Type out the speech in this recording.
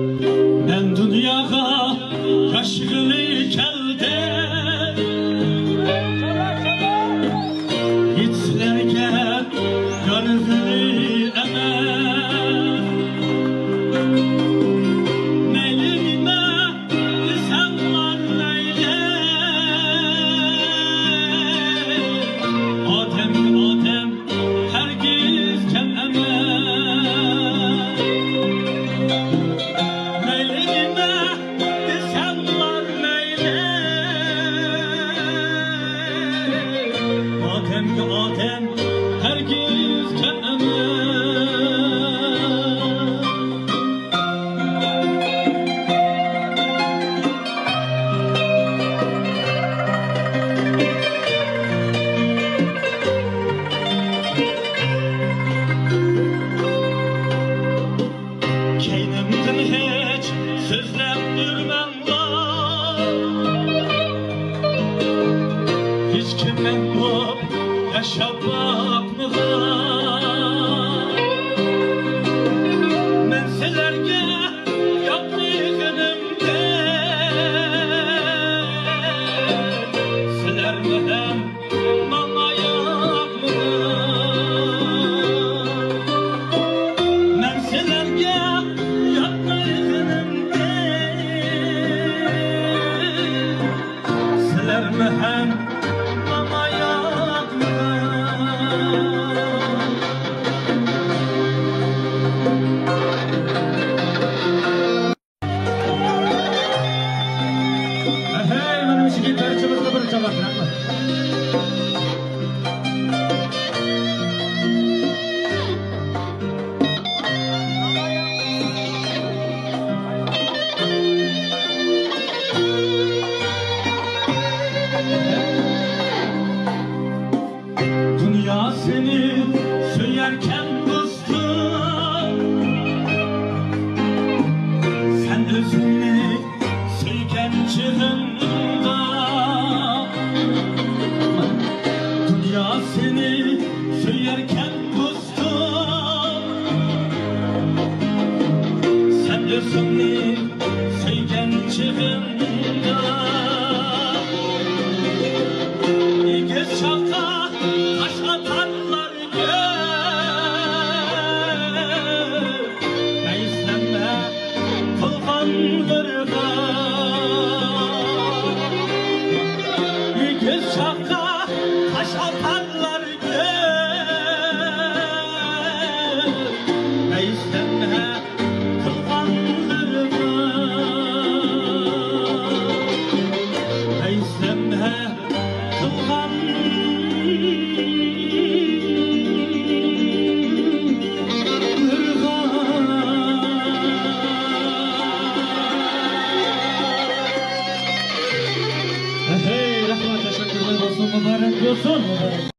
Ben dünyaya yaşlı kelde Gitlerge gönlünü emer Neylime sen var neyle Adem herkes kem emer Adem herkes kendine Keynimden hiç sözlendirmem var Hiç kimden bu yaşap bakmığa Men selerge yapmıgınımde Silermeden bana yapmığa Men selerge yapmıgınımde Silermeden Dünya seni söylerken dostum Sen özünü söyken çığında Dünya seni söylerken dostum Sen özünü söyken çığında İlk şaka taş atarlar Meyislenme kılganlarına İlk şaka taş atarlar Meyislenme kılganlarına Meyislenme Hey, rahmet teşekkürler olsun, mübarek olsun.